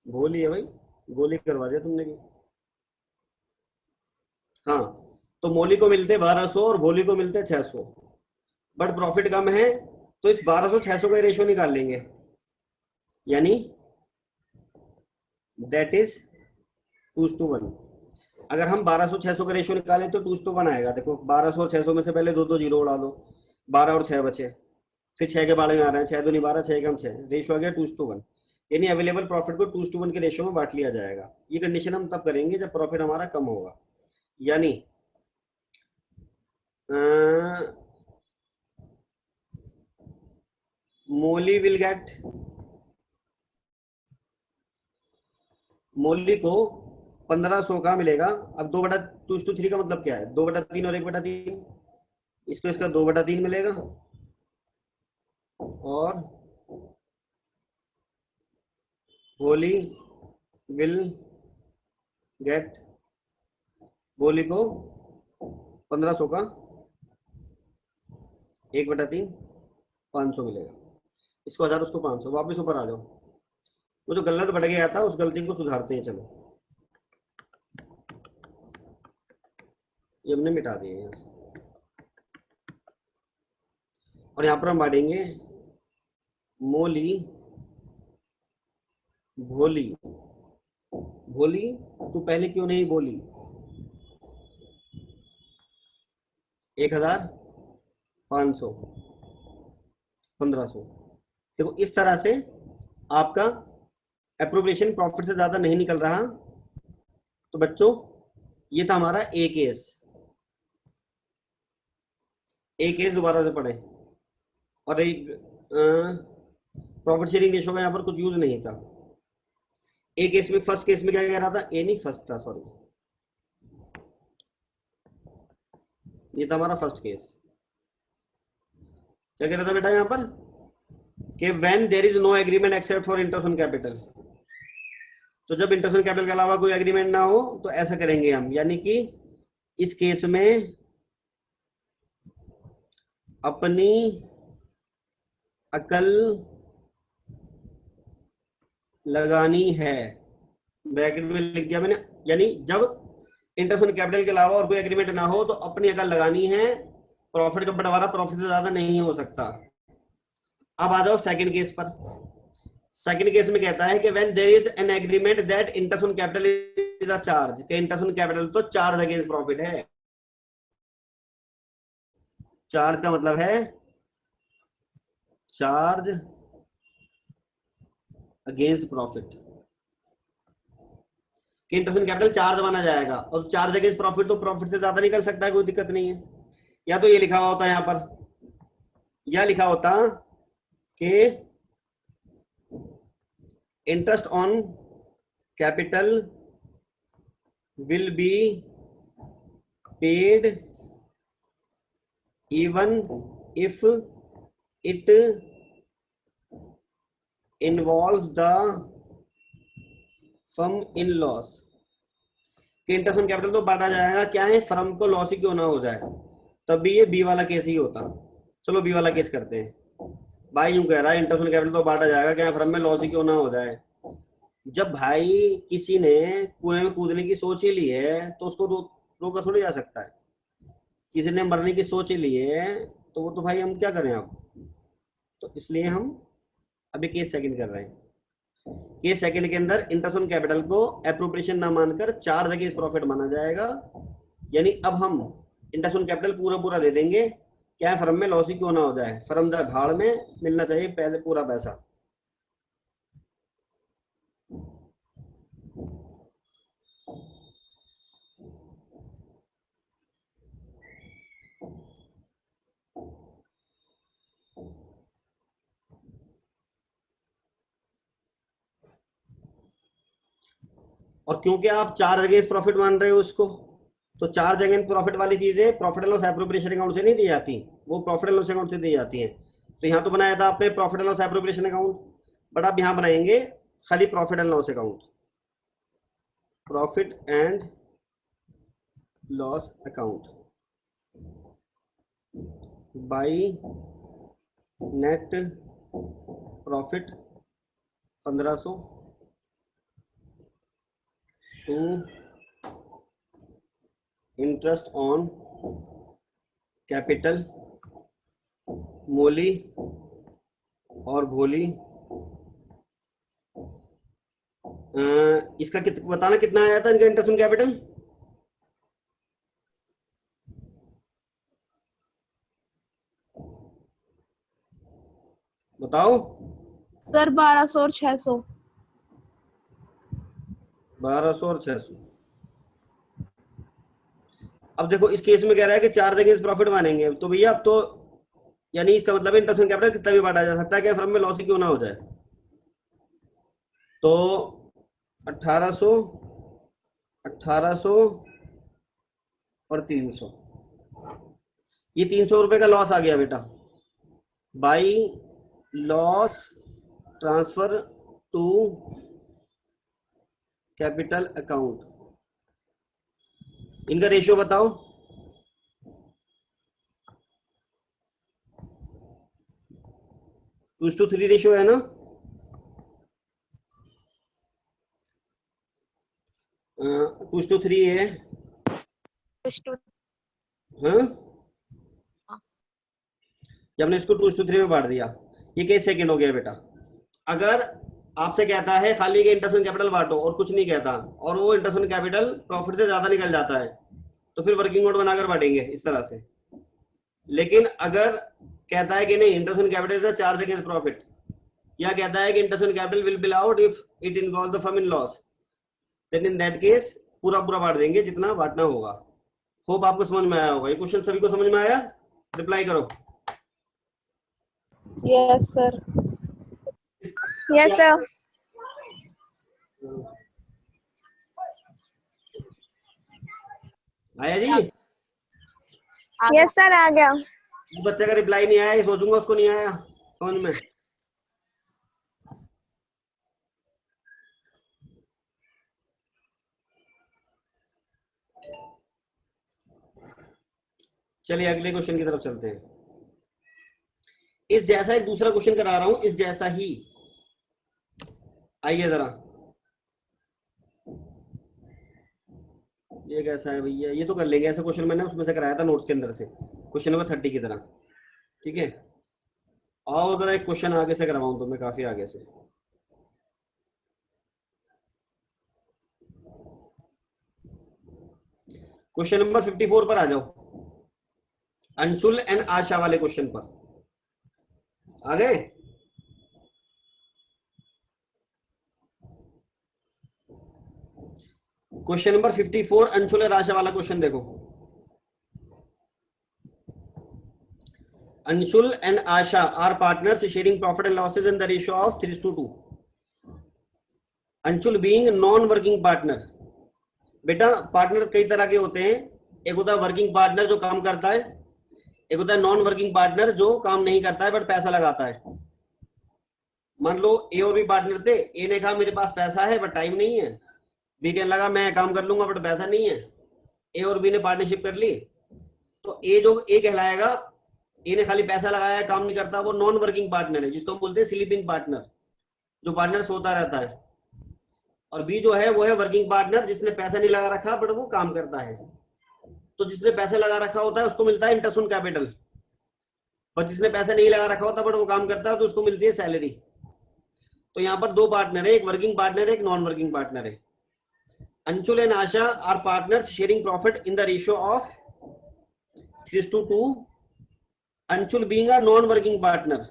भोली है भाई, गोली करवा दिया तुमने भी। हाँ, तो मोली को मिलते 1200 और भोली को मिलते 600, बट प्रॉफिट कम है, तो इस 1200-600 का रेशियो निकाल लेंगे, यानी दैट इज 2:1। अगर हम 1200-600 का रेशियो निकालें तो 2:1 आएगा। देखो 1200 और 600 में से पहले 2 जीरो उड़ा दो, 12 और 6 बचे, फिर 6 के बारे में आ रहे हैं, 6 दूनी 12, 6 कम 6, रेशियो आ गया 2:1। यानी अवेलेबल प्रॉफिट को 2:1 के रेशियो में बांट लिया जाएगा। ये कंडीशन हम तब करेंगे जब प्रॉफिट हमारा कम होगा, यानी मोली विल गेट, मोली को 1500 का मिलेगा। अब 2/2:3 का मतलब क्या है, 2/3 और 1/3, इसको इसका 2/3 मिलेगा, और होली विल गेट, होली को 1500 का 1/3 500 मिलेगा। इसको 1000, उसको 500, वापस ऊपर आ जाओ। वो जो गलत बढ़ गया था उस गलती को सुधारते हैं। चलो ये हमने मिटा दिए यहाँ से, और यहाँ पर हम बांटेंगे मोली भोली। भोली तू पहले क्यों नहीं बोली, 1500 1500। देखो इस तरह से आपका एप्रोप्रिएशन प्रॉफिट से ज्यादा नहीं निकल रहा। तो बच्चों ये था हमारा ए केस। एक केस दोबारा से पढ़े, और एक प्रॉफिट शेयरिंग रेशो का यहाँ पर कुछ यूज नहीं था। एक केस में, फर्स्ट केस में क्या कह रहा था, ए नहीं फर्स्ट था, सॉरी, ये था हमारा फर्स्ट केस। क्या कह रहा था बेटा यहाँ पर कि when there is no agreement except for interest on capital. तो जब इंटरेस्ट ऑन कैपिटल के अलावा कोई एग्रीमेंट ना हो तो ऐसा करेंगे हम, यानी कि इस केस में अपनी अकल लगानी है, ब्रैकेट में लिख दिया मैंने, यानी जब इंटरेस्ट ऑन कैपिटल के अलावा और कोई एग्रीमेंट ना हो तो अपनी अकल लगानी है। प्रॉफिट का बंटवारा प्रॉफिट से ज्यादा नहीं हो सकता। अब आ जाओ सेकंड केस पर। सेकंड केस में कहता है कि when there is an agreement that interest on capital is a charge, कि इंटरेस्ट ऑन कैपिटल तो चार्ज अगेंस्ट प्रॉफिट है। चार्ज का मतलब है चार्ज अगेंस्ट प्रॉफिट, कि इंटरेस्ट ऑन कैपिटल चार्ज माना जाएगा, और चार्ज अगेंस्ट प्रॉफिट तो प्रॉफिट से ज्यादा निकल सकता है, कोई दिक्कत नहीं है। या तो ये लिखा हुआ होता है यहाँ पर, या लिखा होता कि interest on capital will be paid even if it involves the firm in loss। कि इंटरेस्ट ऑन कैपिटल तो बांटा जाएगा, क्या है, फर्म को लॉस ही क्यों ना हो जाए, तब भी ये बी वाला केस ही होता। चलो बी वाला केस करते हैं। भाई यूं कह रहा है इंटरेस्ट ऑन कैपिटल तो बांटा जाएगा, क्या फर्म में लॉस ही क्यों ना हो जाए। जब भाई किसी ने कुएं में कूदने की सोच ही ली है तो उसको रोका थोड़ी जा सकता है। किसी ने मरने की सोच ही ली है तो वो तो भाई हम क्या करें अब, तो इसलिए हम अभी केस सेकंड कर रहे हैं। केस सेकंड के अंदर इंटरेस्ट ऑन कैपिटल को एप्रोप्रिएशन ना मानकर 4 जगह इस प्रॉफिट माना जाएगा, यानी अब हम इंटरेस्ट ऑन कैपिटल पूरा पूरा दे देंगे, क्या फर्म में लॉस ही क्यों ना हो जाए, फर्म जाए भाड़ में, मिलना चाहिए पहले पूरा पैसा। और क्योंकि आप 4 जगह प्रॉफिट मान रहे हो इसको, तो 4 जगह प्रॉफिट वाली चीजें profit and loss appropriation account से नहीं दी जाती, वो प्रॉफिट एंड लॉस अकाउंट से दी जाती हैं। तो यहाँ तो बनाया था आपने profit and loss appropriation account, but आप यहाँ बनाएंगे खाली profit and loss account, profit and loss account by net profit 1500 to interest on capital Moli और भोली। इसका बताना कितना आया था इनका इंटरेस्ट ऑन कैपिटल, बताओ। सर 1200 और 600। 1200 और 600। अब देखो इस केस में कह रहा है कि 4 जगह प्रॉफिट मानेंगे, तो भैया अब तो यानी इसका मतलब इंटरेस्ट ऑन कैपिटल कितना भी बांटा जा सकता है, क्या फर्म में लॉस ही क्यों ना हो जाए। तो 1800 और 300, ये 300 रुपए का लॉस आ गया बेटा, by loss transfer to capital account. इनका रेशियो बताओ, टू टू 3 रेशियो है ना, टू टू 3 है। हाँ, जब हमने इसको 2:3 में बांट दिया, ये केस सेकंड हो गया बेटा। अगर आपसे कहता है खाली के इंटरेस्ट ऑन कैपिटल बांटो और कुछ नहीं कहता, और वो इंटरेस्ट ऑन कैपिटल प्रॉफिट से ज्यादा निकल जाता है, तो फिर वर्किंग नोट बनाकर बांटेंगे इस तरह से। लेकिन अगर कहता है कि नहीं interest on capital is a charge against profit, या कहता है कि interest on capital will be allowed if it involve the firm in loss, then in that case पूरा पूरा बांट देंगे जितना बांटना होगा। होप आपको समझ में आया होगा। ये क्वेश्चन सभी को समझ में आया, रिप्लाई करो। Yes sir. Yes sir. आया जी? यस सर आ गया। बच्चे का रिप्लाई नहीं आया, ये सोचूंगा उसको नहीं आया समझ में। चलिए अगले क्वेश्चन की तरफ चलते हैं। इस जैसा एक दूसरा क्वेश्चन करा रहा हूं, इस जैसा ही। आइए जरा, ये कैसा है भैया, ये तो कर लेंगे। ऐसा क्वेश्चन मैंने उसमें से कराया था नोट्स के अंदर से, क्वेश्चन नंबर 30 की तरह। ठीक है, आओ जरा एक क्वेश्चन आगे से करवाऊं तो मैं, काफी आगे से। क्वेश्चन नंबर 54 पर आ जाओ, अंशुल एंड आशा वाले क्वेश्चन पर आ गए। क्वेश्चन नंबर 54 अंशुल और आशा वाला क्वेश्चन देखो। Anshul and Asha are partners sharing profit and losses in the ratio of 3:2। Anshul being non working partner. बेटा पार्टनर कई तरह के होते हैं, एक होता है वर्किंग पार्टनर जो काम करता है, एक होता है नॉन वर्किंग पार्टनर जो काम नहीं करता है बट पैसा लगाता है। मान लो ए और बी पार्टनर थे, ए ने कहा मेरे पास पैसा है बट टाइम नहीं है, बी कहने लगा मैं काम कर लूंगा बट पैसा नहीं है। ए और बी ने पार्टनरशिप कर ली, तो ए कहलाएगा, ए ने खाली पैसा लगाया काम नहीं करता, वो नॉन वर्किंग पार्टनर है जिसको हम बोलते हैं स्लीपिंग पार्टनर, जो पार्टनर सोता रहता है। और बी जो है वो है वर्किंग पार्टनर जिसने पैसा नहीं लगा रखा बट वो काम करता है। तो जिसने पैसे लगा रखा होता है उसको मिलता है इंटरेस्ट ऑन कैपिटल, और जिसने पैसे नहीं लगा रखा होता बट वो काम करता है तो उसको मिलती है सैलरी। तो यहाँ पर दो पार्टनर है, एक वर्किंग पार्टनर है, एक नॉन वर्किंग पार्टनर है। Anshul and Asha are partners sharing profit in the ratio of 3:2। Anshul being a non working partner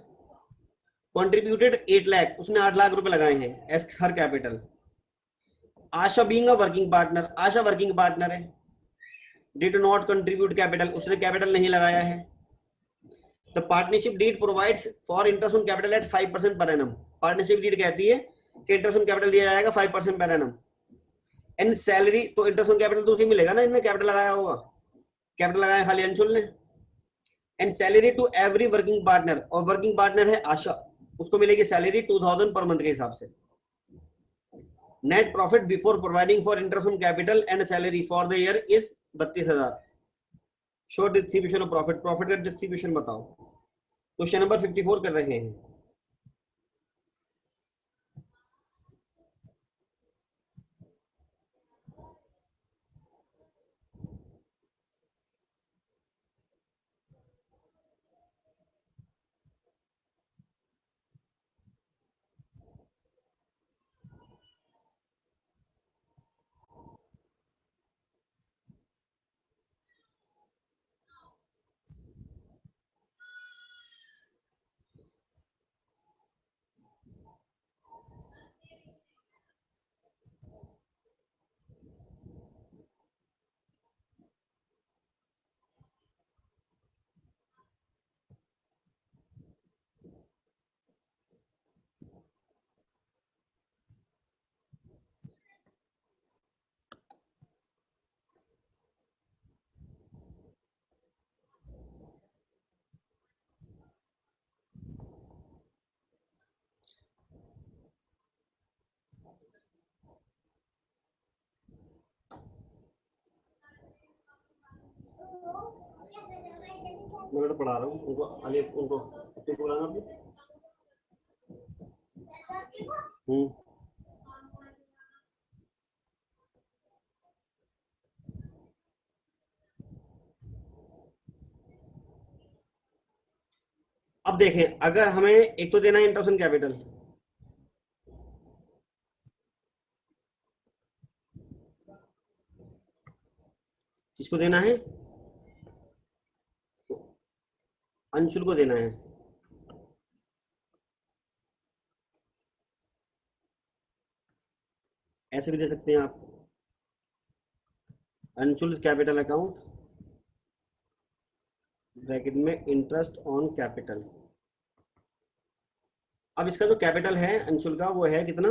contributed 8 lakh, उसने 8 लाख रुपए लगाए हैं as her capital. Asha being a working partner, Asha working partner है, डिड नॉट कंट्रीब्यूट कैपिटल, उसने capital नहीं लगाया है। The partnership deed provides for interest on capital at 5% per annum. Partnership deed कहती है कि इंटरेस्ट ऑन कैपिटल दिया जाएगा 5% पर एनम। एंड सैलरी, तो इंटरेस्ट ऑन कैपिटल तो उसे मिलेगा ना, इनने कैपिटल लगाया होगा, कैपिटल लगाया खाली अंशुल ने। And salary to every working partner, और वर्किंग पार्टनर है आशा, उसको मिलेगी सैलरी 2000 पर मंथ के हिसाब से। Net profit before providing for interest on capital and salary for the year is 32,000। Show distribution of profit, profit का डिस्ट्रीब्यूशन बताओ। Question number 54 कर रहे हैं। मैं बेटा पढ़ा रहा हूँ उनको, अली उनको तुमको बुलाना अभी। अब देखें, अगर हमें एक तो देना है इंटरेस्ट ऑन कैपिटल, किसको देना है? अंशुल को देना है। ऐसे भी दे सकते हैं आप, अंशुल कैपिटल अकाउंट ब्रैकेट में इंटरेस्ट ऑन कैपिटल। अब इसका जो कैपिटल है अंशुल का वो है कितना?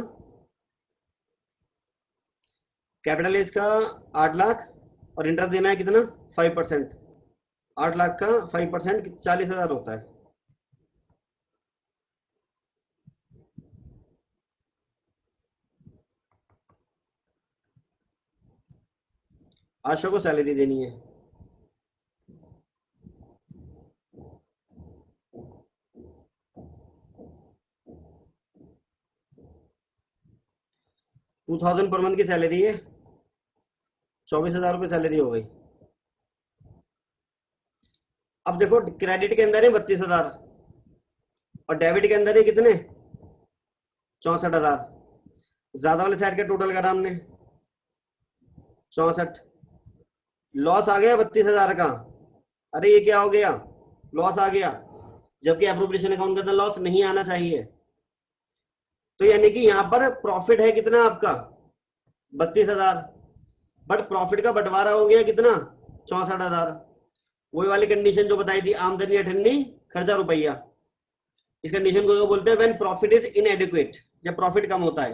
कैपिटल है इसका 8 लाख, और इंटरेस्ट देना है कितना? 5%। 8 लाख का 5% 40,000 होता है। आशा को सैलरी देनी है। $2,000 पर मंथ की सैलरी है, 24,000 रुपये सैलरी हो गई। अब देखो क्रेडिट के अंदर है 32,000 और डेबिट के अंदर है कितने? 64,000। ज्यादा वाले साइड का टोटल करा हमने 64, लॉस आ गया 32,000 का। अरे ये क्या हो गया? लॉस आ गया, जबकि एप्रोप्रिएशन अकाउंट के अंदर लॉस नहीं आना चाहिए। तो यानी कि यहाँ पर प्रॉफिट है कितना आपका? 32,000, बट प्रॉफिट का बंटवारा हो गया कितना? 64,000। वही वाली कंडीशन जो बताई थी, आमदनी अठन्नी खर्चा रुपया। इस कंडीशन को बोलते हैं व्हेन प्रॉफिट इज इनएडिक्वेट, जब प्रॉफिट कम होता है।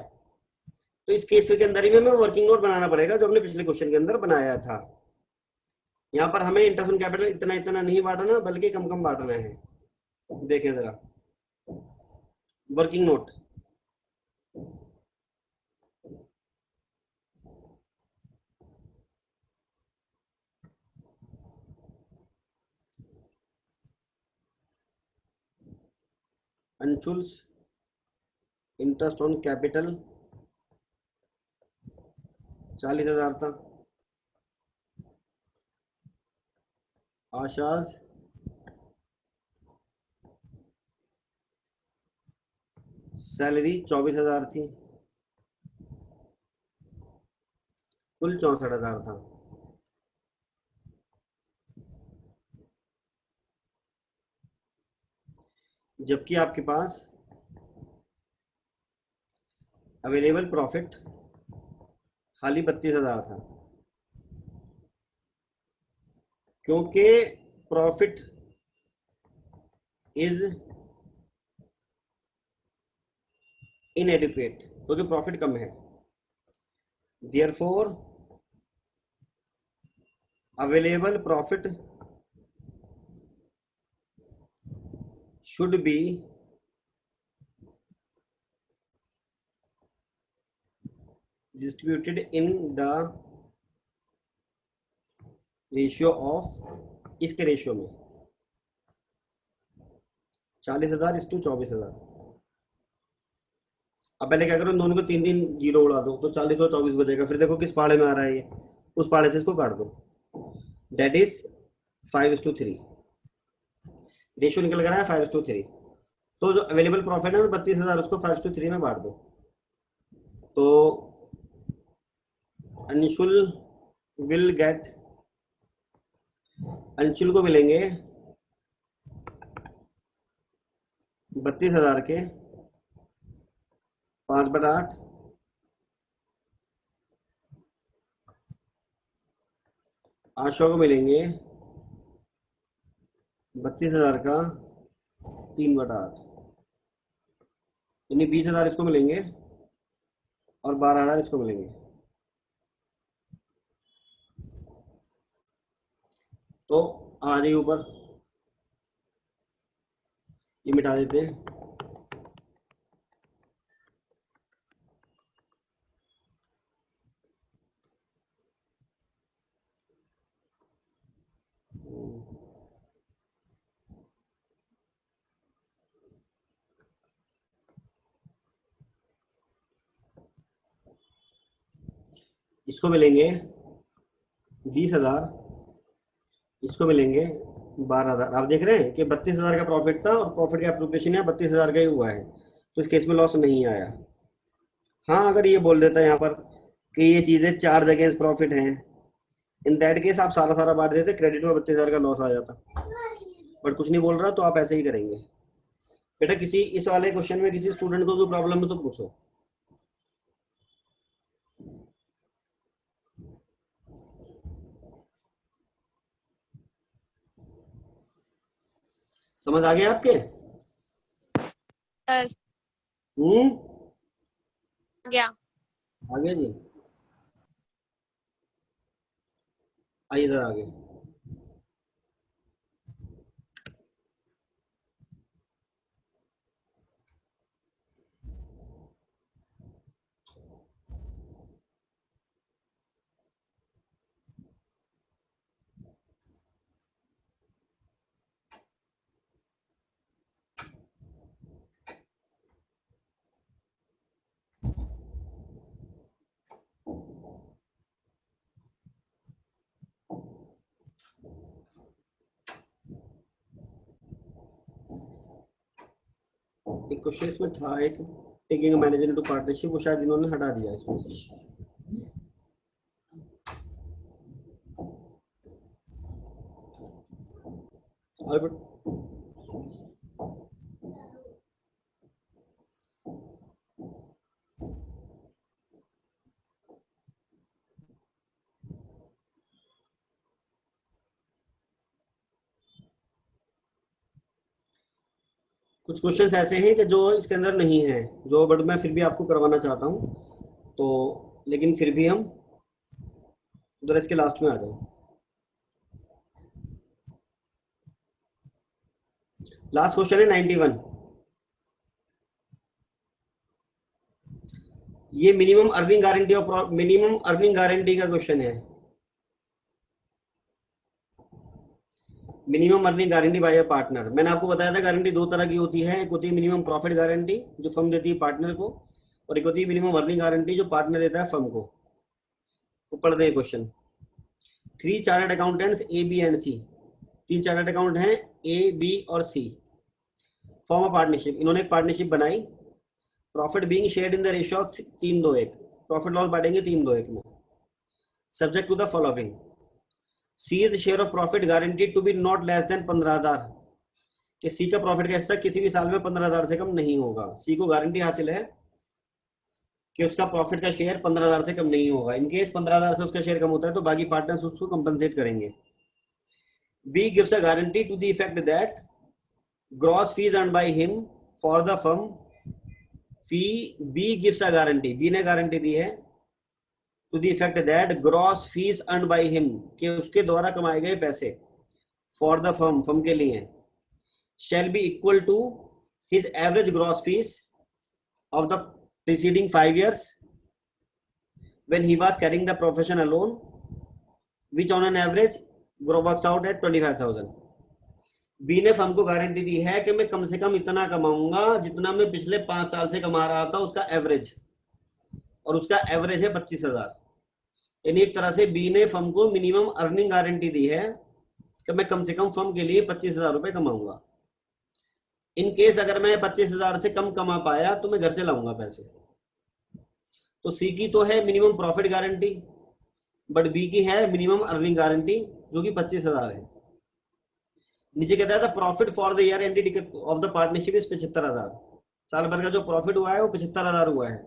तो इस केस के अंदर ही हमें वर्किंग नोट बनाना पड़ेगा जो हमने पिछले क्वेश्चन के अंदर बनाया था। यहाँ पर हमें इंटरेस्ट ऑन कैपिटल इतना इतना नहीं बांटना, बल्कि कम कम बांटना है। देखें जरा working note, Anshul's interest on capital 40,000 था, आशाज सैलरी 24,000 थी, कुल 64,000 था। जबकि आपके पास अवेलेबल प्रॉफिट खाली 32,000 था, क्योंकि प्रॉफिट इज इनएडिक्वेट, क्योंकि प्रॉफिट कम है। Therefore available profit should be distributed in the ratio of, इसके रेशियो में 40,000 इस टू 24,000। अब पहले क्या करो, इन दोनों को 3 जीरो उड़ा दो तो 40 और 24 बचेगा। फिर देखो किस पाड़े में आ रहा है ये, उस पाड़े से इसको काट दो, डेट इज 5:3। रेशियो निकल कर आया 5:3। तो जो अवेलेबल प्रॉफिट है 32,000, उसको 5:3 में बांट दो। तो अंशुल विल गेट, अंशुल को मिलेंगे 32,000 के 5/8, आशा को मिलेंगे 32,000 का 3/8, यानी 20,000 इसको मिलेंगे और 12,000 इसको मिलेंगे। तो आ जाइए ऊपर, ये मिटा देते हैं। इसको मिलेंगे 20,000, इसको मिलेंगे 12,000। आप देख रहे हैं कि 32,000 का प्रॉफिट था और प्रॉफिट का एप्रोप्रिएशन है 32,000 का ही हुआ है, तो इस केस में लॉस नहीं आया। हाँ, अगर ये बोल देता है यहाँ पर कि ये चीज़ें 4 जगह प्रॉफिट हैं, इन दैट केस आप सारा बांट देते, क्रेडिट में 32,000 का लॉस आ जाता। बट कुछ नहीं बोल रहा तो आप ऐसे ही करेंगे। बेटा किसी इस वाले क्वेश्चन में किसी स्टूडेंट को कोई प्रॉब्लम है तो पूछो। समझ आ गया आपके? सर गया। आ गया जी, आइए इधर आगे। एक क्वेश्चन इसमें था, एक टेकिंग मैनेजर इनटू पार्टनरशिप, वो शायद इन्होंने हटा दिया इसमें से। और कुछ क्वेश्चंस ऐसे हैं कि जो इसके अंदर नहीं है, जो बट मैं फिर भी आपको करवाना चाहता हूं, तो लेकिन फिर भी हम उधर इसके लास्ट में आ जाओ। लास्ट क्वेश्चन है 91। ये मिनिमम अर्निंग गारंटी और मिनिमम अर्निंग गारंटी का क्वेश्चन है। Minimum earning guarantee bye a partner, मैंने आपको बताया था गारंटी 2 तरह की होती है। एक होती है मिनिमम प्रॉफिट गारंटी जो फर्म देती है पार्टनर को, और एक होती है मिनिमम अर्निंग गारंटी जो पार्टनर देता है फर्म को। तो पढ़ते हैं question. 3 chartered accountants A, B and C तीन चार्टर्ड अकाउंट हैं, ए, बी और सी। फॉर्म ऑफ पार्टनरशिप, इन्होंने एक पार्टनरशिप बनाई। Profit being shared in the ratio of 3-2-1, profit loss बांटेंगे 3-2-1 में। Subject to the following, C is share of profit guaranteed to be not less than 15,000, कि सी का profit का हिस्सा किसी भी साल में 15,000 से कम नहीं होगा। सी को गारंटी हासिल है कि उसका प्रॉफिट का शेयर 15,000 से कम नहीं होगा। इनकेस 15,000 से उसका शेयर कम होता है तो बाकी पार्टनर्स उसको कंपनसेट करेंगे। B gives a guarantee to the effect that gross fees earned by him for the firm, fee B gives a guarantee, B ने गारंटी दी है to the effect that gross fees earned by him, कि उसके द्वारा कमाए गए पैसे for the firm, firm के लिए, shall be equal to his average gross fees of the preceding 5 years when he was carrying the profession alone, which on an average works out at 25,000. B ने firm को guarantee दी है कि मैं कम से कम इतना कमाऊंगा जितना मैं पिछले 5 साल से कमा रहा था, उसका एवरेज, और उसका एवरेज है 25,000। यानी एक तरह से बी ने फर्म को मिनिमम अर्निंग गारंटी दी है कि मैं कम से कम फर्म के लिए 25,000 रुपए कमाऊंगा। इन केस अगर मैं 25,000 से कम कमा पाया तो मैं घर से लाऊंगा पैसे। तो सी की तो है minimum profit guarantee, but B की है मिनिमम अर्निंग गारंटी जो कि 25,000 है। नीचे कहता है profit for the year ended of the partnership is 75,000, साल भर का जो प्रॉफिट हुआ है वो 75,000 हुआ है।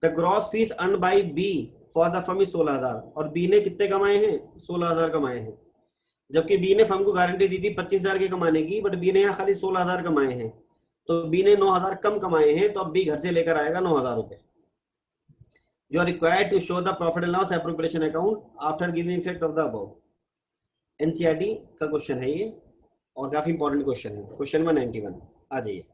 The gross fees earn by B for the firm is 16,000, और बी ने कितने कमाए हैं? 16,000 कमाए हैं, जबकि बी ने फर्म को गारंटी दी थी 25,000 के कमाने की, बट बी ने यहाँ खाली 16,000 कमाए हैं, तो बी ने 9,000 कम कमाए हैं, तो अब बी घर से लेकर आएगा 9,000 रुपए। You are required to show the profit and loss appropriation account after giving effect of the above. NCERT का क्वेश्चन है ये, और काफी इंपॉर्टेंट क्वेश्चन है, क्वेश्चन नंबर 91। आ जाइए।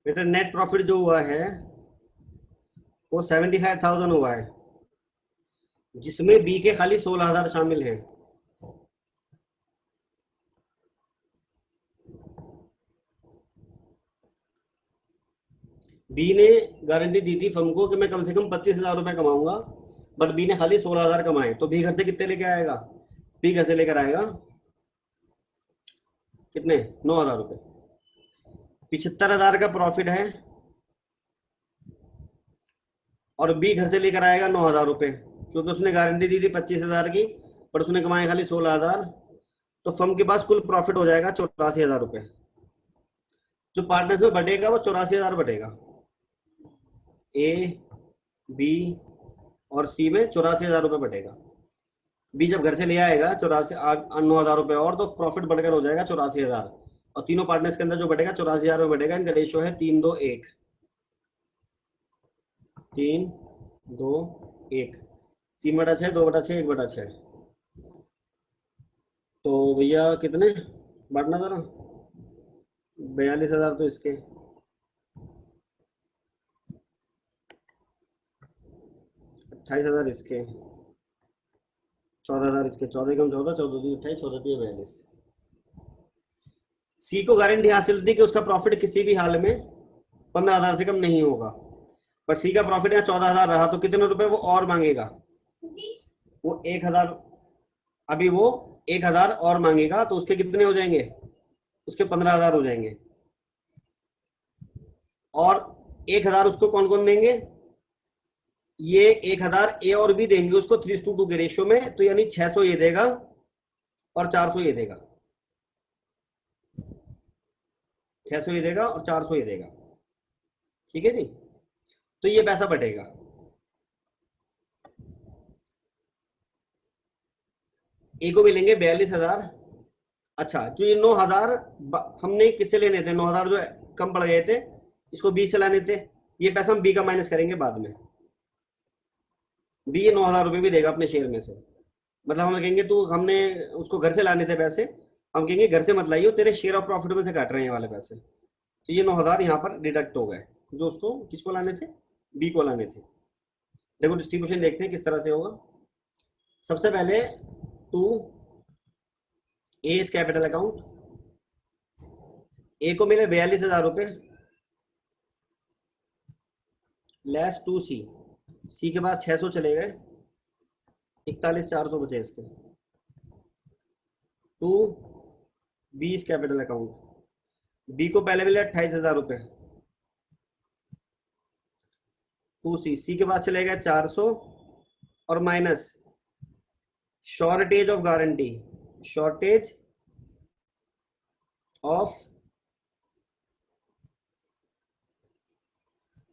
बेटा नेट प्रॉफिट जो हुआ है वो 75,000 हुआ है, जिसमें बी के खाली 16,000 शामिल हैं। बी ने गारंटी दी थी फर्म को कि मैं कम से कम 25,000 रुपए कमाऊंगा, बट बी ने खाली 16,000 कमाए, तो बी घर से कितने लेके आएगा? बी घर से लेकर आएगा कितने? 9,000 रुपए। 75,000 का प्रॉफिट है और बी घर से लेकर आएगा 9,000 रुपए, क्योंकि उसने गारंटी दी थी 25,000 की, पर उसने कमाए खाली 16,000, तो फर्म के पास कुल प्रॉफिट हो जाएगा 84,000 रुपए। जो पार्टनर्स में बढ़ेगा वो 84,000 बढ़ेगा, ए, बी और सी में 84,000 रुपए बढ़ेगा। बी जब घर से ले आएगा 9,000 रुपए और, तो प्रॉफिट बढ़कर हो जाएगा 84,000, और तीनों पार्टनर्स के अंदर जो बढ़ेगा 84,000 में बढ़ेगा। इनका रेशियो है 3-2-1, 3-2-1, 3/6, 2/6, 1/6। तो भैया कितने बांटना था ना? 42,000 तो इसके, 28,000 इसके, 14,000 इसके, 14 कम 14, 14 28, 14 42। सी को गारंटी हासिल थी कि उसका प्रॉफिट किसी भी हाल में 15,000 से कम नहीं होगा, पर सी का प्रॉफिट यहाँ 14,000 रहा, तो कितने रुपए वो और मांगेगा? वो 1,000 अभी वो 1000 और मांगेगा, तो उसके कितने हो जाएंगे? उसके 15000 हो जाएंगे। और 1000 उसको कौन कौन देंगे? ये 1000 ए और बी देंगे उसको 3:2 के रेशियो में, तो यानी 600 ये देगा और 400 ये देगा। 600 ये देगा और 400 ये देगा। ठीक है जी, तो ये पैसा बटेगा। ए को मिलेंगे 42,000। अच्छा, जो ये 9,000 हमने किससे लेने थे? 9,000 जो कम पड़ गए थे, इसको बी से लाने थे। ये पैसा हम बी का माइनस करेंगे बाद में। बी ये 9,000 रुपये भी देगा अपने शेयर में से। मतलब हम कहेंगे तू, हमने उसको घर से लाने थे पैसे, हम कहेंगे घर से मत लाइए, तेरे शेयर ऑफ प्रॉफिट में से काट रहे हैं ये वाले पैसे। तो ये 9,000 यहाँ पर डिडक्ट हो गए, जो उसको किसको लाने थे? बी को लाने थे। देखो डिस्ट्रीब्यूशन देखते हैं किस तरह से होगा। सबसे पहले to A is capital account. A को मिले 42,000 रुपये लेस टू सी। सी के पास 600 चले गए, 41,400 बचे इसके। To B is capital account. B को पहले मिले 28,000 रुपये। टू सी, सी के पास चले गए 400 और minus shortage of guarantee, shortage of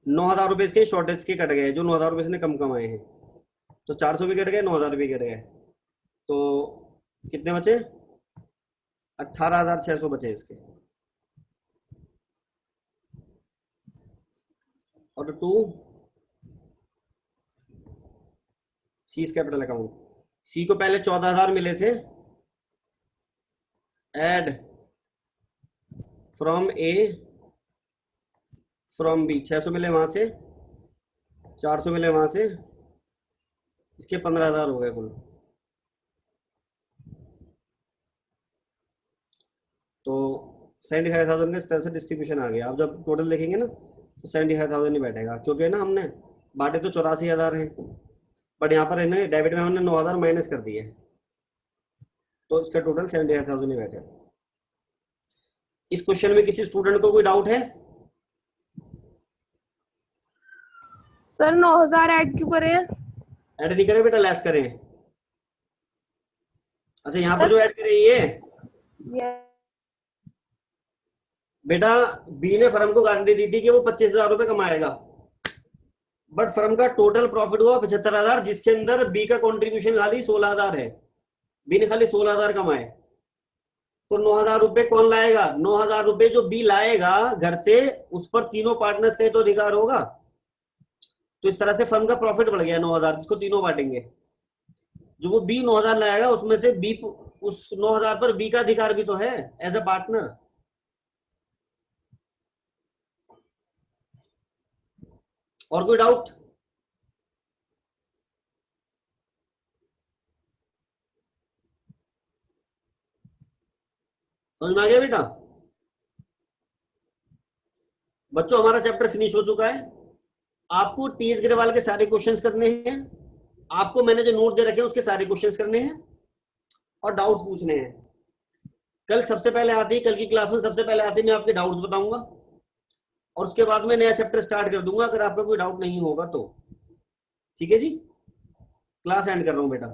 9,000 रुपए इसके शॉर्टेज के कट गए, जो 9,000 रुपए इसने कम कमाए हैं। तो 400 भी कट गए, 9,000 भी कट गए, तो कितने बचे? 18,600 बचे इसके। और to C capital account. C को पहले 14,000 मिले थे, add from A from B, 600 मिले वहां से, 400 मिले वहां से, इसके 15,000 हो गए कुल। तो 75,000 का इस तरह से डिस्ट्रीब्यूशन आ गया। आप जब टोटल देखेंगे ना तो 75,000 ही बैठेगा, क्योंकि ना हमने बांटे तो 84,000 हैं, बट यहाँ पर इन्हें डेबिट में हमने 9,000 माइनस कर दिए, तो इसका टोटल 75,000 ही बैठेगा। इस क्वेश्चन में किसी स्टूडेंट को कोई डाउट है? सर 9,000 ऐड क्यों करें? ऐड नहीं करें बेटा, लेस करें। अच्छा, यहाँ पर जो ऐड करें ये बेटा, बी ने फर्म को गारंटी दी थी कि वो 25,000 रुपए कमाएगा, बट फर्म का टोटल प्रॉफिट हुआ 75,000, जिसके अंदर बी का कंट्रीब्यूशन खाली 16,000 है। बी ने खाली 16,000 कमाए, तो 9,000 रुपए कौन लाएगा? 9,000 रुपए जो बी लाएगा घर से, उस पर तीनों पार्टनर्स का तो अधिकार होगा। तो इस तरह से फर्म का प्रॉफिट बढ़ गया 9,000, जिसको तीनों बांटेंगे। जो वो बी 9,000 लाएगा उसमें से बी, उस 9,000 पर बी का अधिकार भी तो है एज अ पार्टनर। और कोई डाउट? समझ में आ गया बेटा? बच्चों, हमारा चैप्टर फिनिश हो चुका है। आपको टीएस ग्रेवाल के सारे क्वेश्चंस करने हैं, आपको मैंने जो नोट दे रखे हैं उसके सारे क्वेश्चंस करने हैं और डाउट्स पूछने हैं। कल सबसे पहले आते ही, कल की क्लास में सबसे पहले आते ही मैं आपके डाउट्स बताऊंगा, और उसके बाद में नया चैप्टर स्टार्ट कर दूंगा अगर आपका कोई डाउट नहीं होगा तो। ठीक है जी, क्लास एंड कर रहा हूं बेटा।